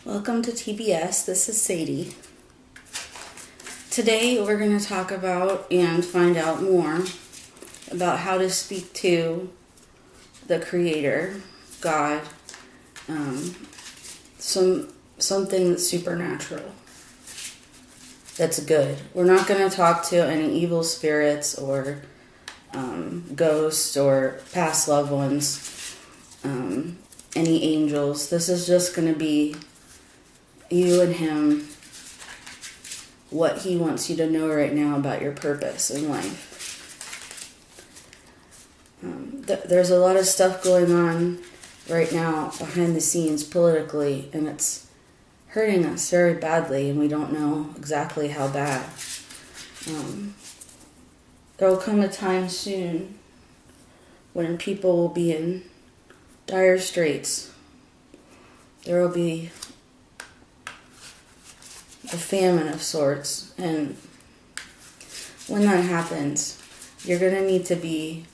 Welcome to TBS. This is Sadie. Today we're going to talk about and find out more about how to speak to the Creator, God, something that's supernatural, that's good. We're not going to talk to any evil spirits or ghosts or past loved ones, any angels. This is just going to be you and him, what he wants you to know right now about your purpose in life. There's a lot of stuff going on right now behind the scenes politically, and it's hurting us very badly, and we don't know exactly how bad. There will come a time soon when people will be in dire straits. There will be a famine of sorts, and when that happens, you're going to need to be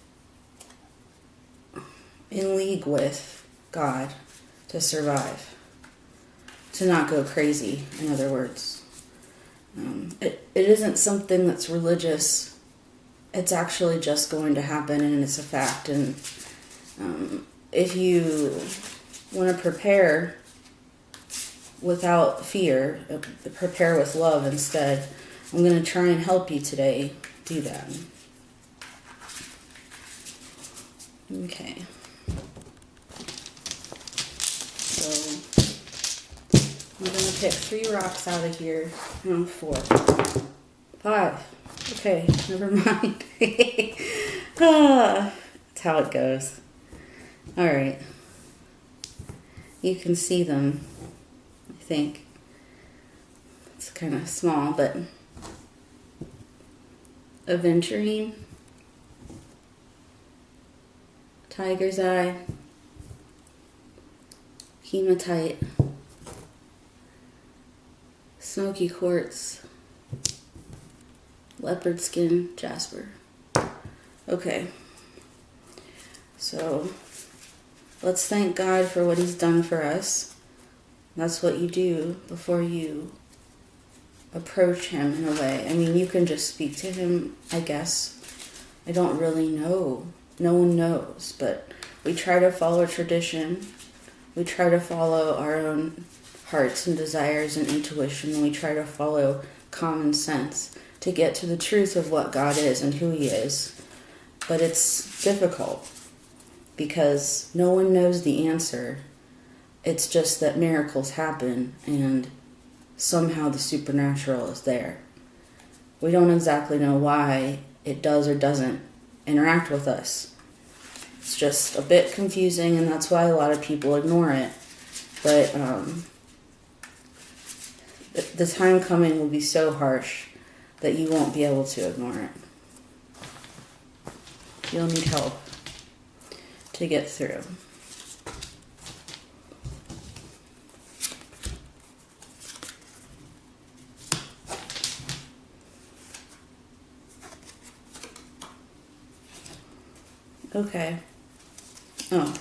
in league with God to survive, to not go crazy, in other words. It isn't something that's religious. It's actually just going to happen, and it's a fact. And if you want to prepare without fear, prepare with love instead, I'm going to try and help you today do that. Okay. So I'm going to pick 3 rocks out of here. No, 4. 5. Okay, never mind. That's how it goes. Alright. You can see them, I think. It's kind of small, but aventurine, tiger's eye, hematite, smoky quartz, leopard skin, jasper. Okay, so let's thank God for what he's done for us. That's what you do before you approach him in a way. I mean, you can just speak to him, I guess. I don't really know. No one knows, but we try to follow tradition. We try to follow our own hearts and desires and intuition, and we try to follow common sense to get to the truth of what God is and who he is. But it's difficult because no one knows the answer. It's just that miracles happen and somehow the supernatural is there. We don't exactly know why it does or doesn't interact with us. It's just a bit confusing, and that's why a lot of people ignore it. But the time coming will be so harsh that you won't be able to ignore it. You'll need help to get through. Okay. Oh.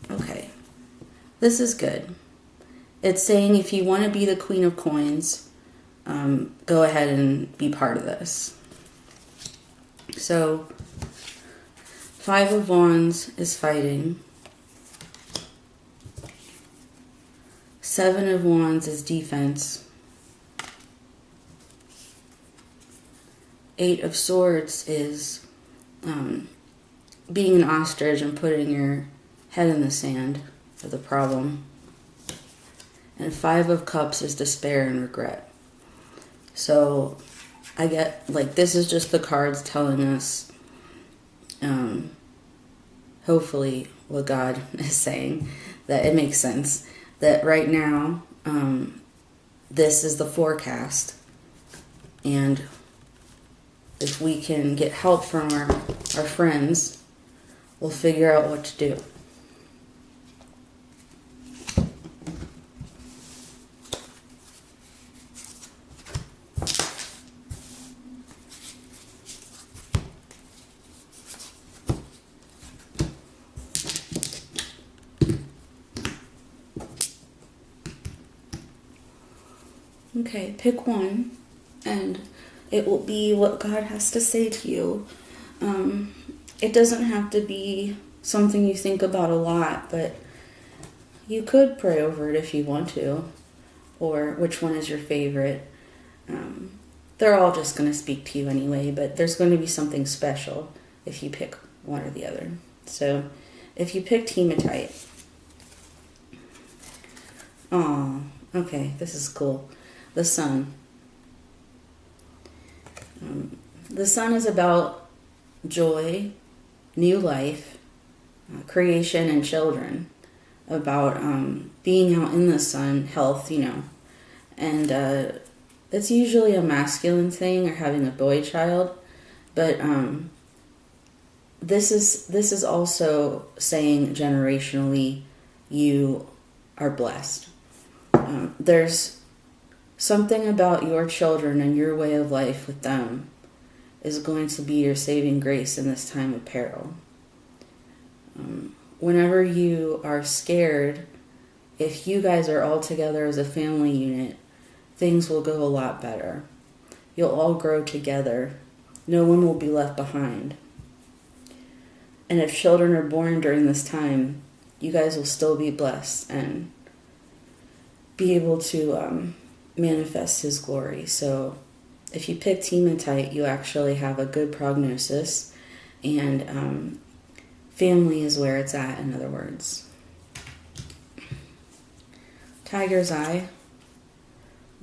Okay. This is good. It's saying if you want to be the Queen of Coins, go ahead and be part of this. So, 5 of Wands is fighting. 7 of Wands is defense. 8 of Swords is being an ostrich and putting your head in the sand of the problem. And 5 of Cups is despair and regret. So I get, this is just the cards telling us, hopefully what God is saying, that it makes sense, that right now, this is the forecast, and if we can get help from our friends, we'll figure out what to do. Okay, pick one, and it will be what God has to say to you. It doesn't have to be something you think about a lot, but you could pray over it if you want to, or which one is your favorite. They're all just going to speak to you anyway, but there's going to be something special if you pick one or the other. So if you picked hematite, okay, this is cool. The sun. The sun is about joy, new life, creation, and children. About being out in the sun, health, and it's usually a masculine thing, or having a boy child, but this is also saying generationally you are blessed. There's something about your children and your way of life with them is going to be your saving grace in this time of peril. Whenever you are scared, if you guys are all together as a family unit, things will go a lot better. You'll all grow together. No one will be left behind. And if children are born during this time, you guys will still be blessed and be able to manifest His glory. So if you pick hematite, you actually have a good prognosis, and family is where it's at, in other words. Tiger's eye.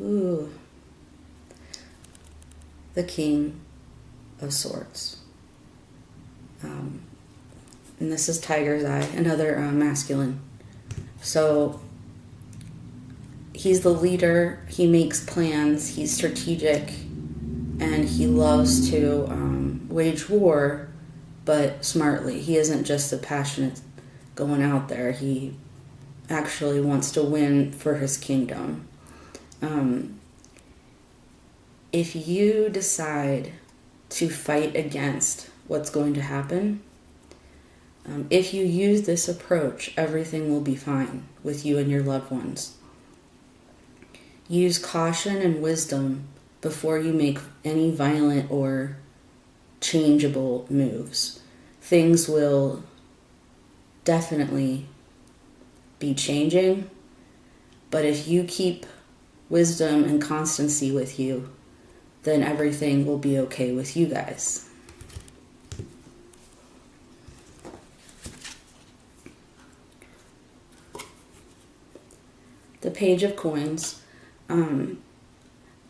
Ooh. The King of Swords. And this is Tiger's eye, another masculine. So he's the leader, he makes plans, he's strategic, and he loves to wage war, but smartly. He isn't just a passionate going out there. He actually wants to win for his kingdom. If you decide to fight against what's going to happen, if you use this approach, everything will be fine with you and your loved ones. Use caution and wisdom before you make any violent or changeable moves. Things will definitely be changing, but if you keep wisdom and constancy with you, then everything will be okay with you guys. The Page of Coins.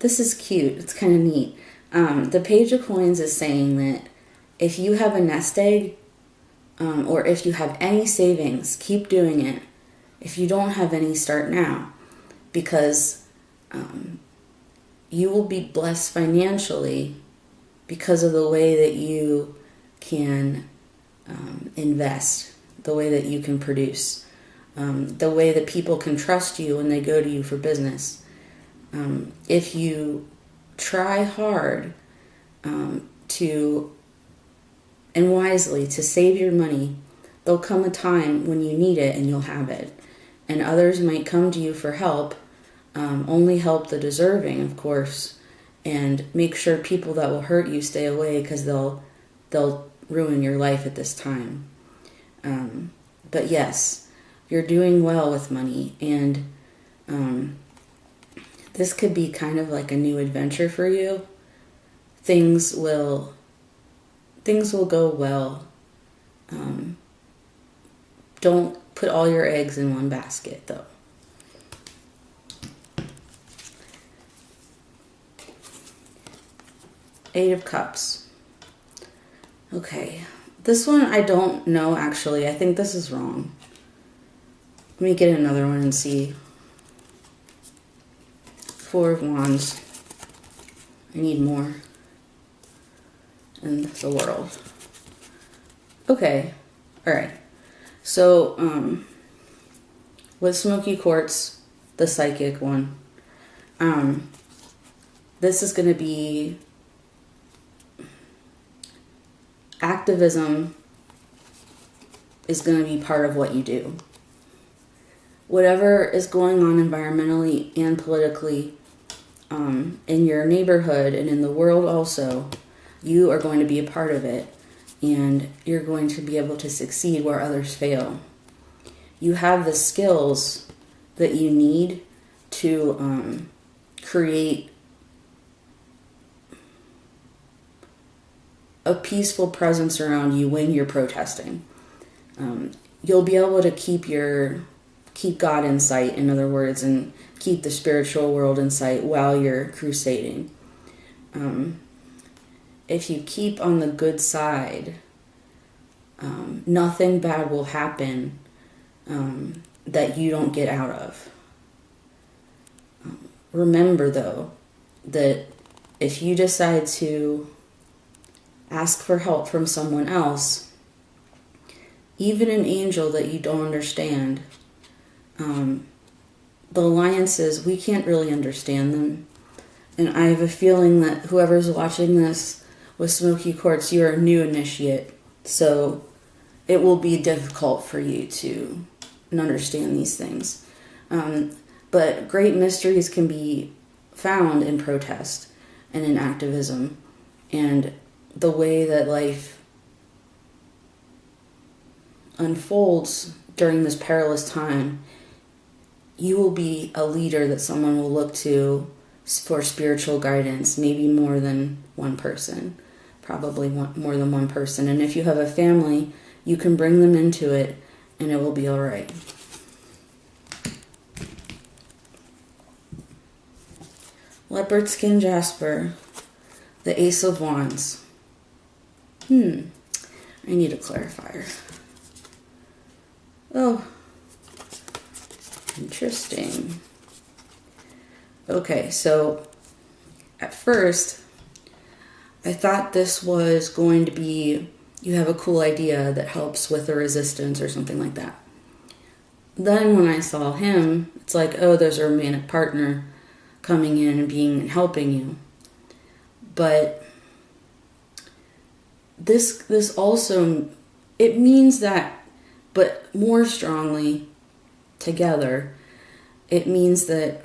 This is cute. It's kind of neat. The Page of Coins is saying that if you have a nest egg, or if you have any savings, keep doing it. If you don't have any, start now. Because you will be blessed financially because of the way that you can invest, the way that you can produce. The way that people can trust you when they go to you for business. If you try hard to and wisely to save your money, there'll come a time when you need it and you'll have it. And others might come to you for help. Only help the deserving, of course, and make sure people that will hurt you stay away, because they'll ruin your life at this time. But yes, you're doing well with money, and this could be kind of like a new adventure for you. Things will go well. Don't put all your eggs in one basket, though. Eight of Cups. Okay, this one I don't know, actually. I think this is wrong. Let me get another one and see. Four of Wands. I need more in the world. Okay, alright. So, with Smoky Quartz, the psychic one, this is going to be activism is going to be part of what you do. Whatever is going on environmentally and politically, in your neighborhood and in the world also, you are going to be a part of it, and you're going to be able to succeed where others fail. You have the skills that you need to create a peaceful presence around you when you're protesting. You'll be able to keep God in sight, in other words, and keep the spiritual world in sight while you're crusading. If you keep on the good side, nothing bad will happen that you don't get out of. Remember, though, that if you decide to ask for help from someone else, even an angel that you don't understand, the alliances, we can't really understand them. And I have a feeling that whoever's watching this with Smoky Quartz, you're a new initiate. So it will be difficult for you to understand these things. But great mysteries can be found in protest and in activism. And the way that life unfolds during this perilous time, you will be a leader that someone will look to for spiritual guidance, maybe more than one person, probably more than one person. And if you have a family, you can bring them into it and it will be all right. Leopard skin jasper, the Ace of Wands. I need a clarifier. Oh, interesting. Okay, so at first, I thought this was going to be, you have a cool idea that helps with a resistance or something like that. Then when I saw him, it's like, oh, there's a romantic partner coming in and helping you. But this also, it means that, but more strongly together, it means that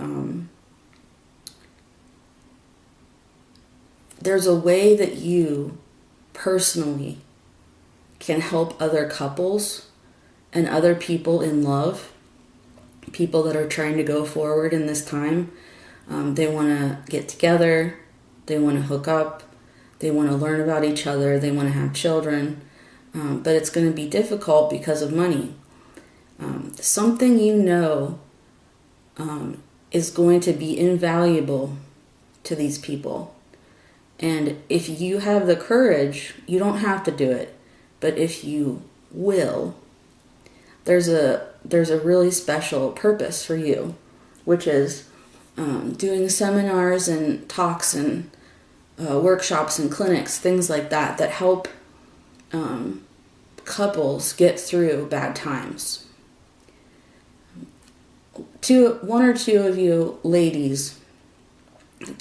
there's a way that you personally can help other couples and other people in love, people that are trying to go forward in this time. They want to get together, they want to hook up, they want to learn about each other, they want to have children, but it's going to be difficult because of money. Something is going to be invaluable to these people. And if you have the courage, you don't have to do it, but if you will, there's a really special purpose for you, which is doing seminars and talks and workshops and clinics, things like that help couples get through bad times. One or two of you ladies,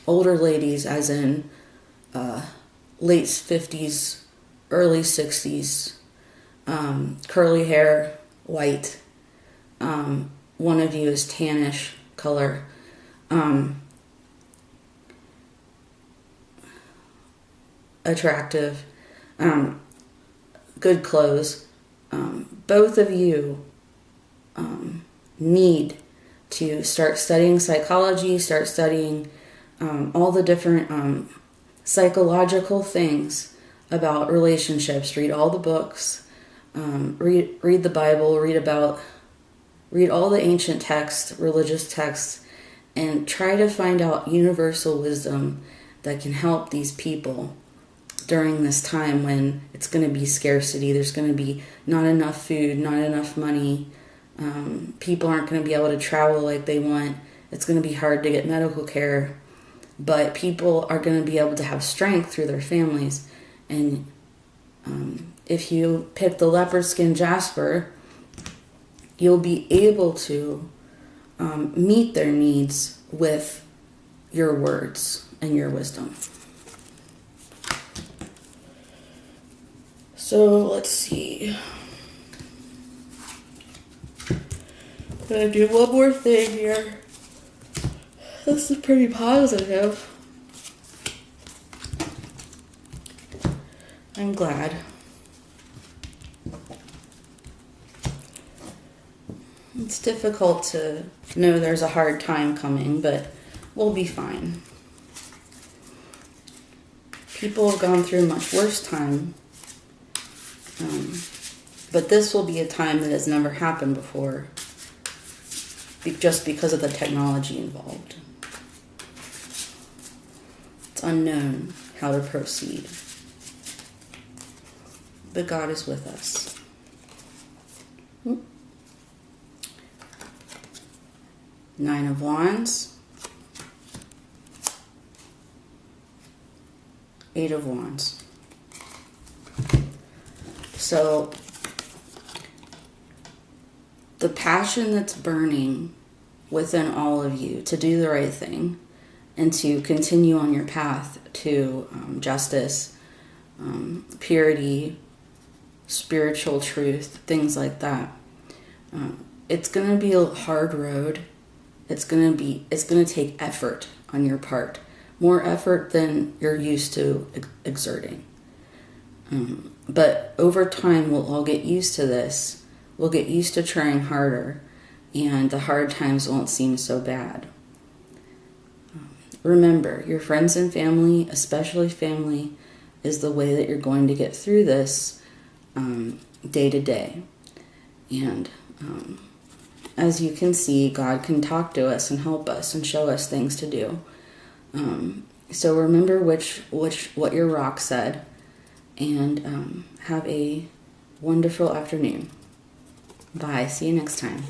older ladies as in late 50s, early 60s, curly hair, white. One of you is tannish color. Attractive, good clothes. Both of you need to start studying psychology, start studying all the different psychological things about relationships. Read all the books, read the Bible, read all the ancient texts, religious texts, and try to find out universal wisdom that can help these people during this time when it's going to be scarcity. There's going to be not enough food, not enough money. People aren't going to be able to travel like they want. It's going to be hard to get medical care. But people are going to be able to have strength through their families. And if you pick the leopard skin jasper, you'll be able to meet their needs with your words and your wisdom. So let's see. I'm gonna do one more thing here. This is pretty positive. I'm glad. It's difficult to know there's a hard time coming, but we'll be fine. People have gone through a much worse time, but this will be a time that has never happened before, just because of the technology involved. It's unknown how to proceed, but God is with us. Nine of Wands, Eight of Wands. So the passion that's burning within all of you to do the right thing and to continue on your path to justice, purity, spiritual truth, things like that. It's going to be a hard road. It's going to take effort on your part, more effort than you're used to exerting. But over time, we'll all get used to this. We'll get used to trying harder, and the hard times won't seem so bad. Remember, your friends and family, especially family, is the way that you're going to get through this day to day. And as you can see, God can talk to us and help us and show us things to do. So remember what your rock said, and have a wonderful afternoon. Bye. See you next time.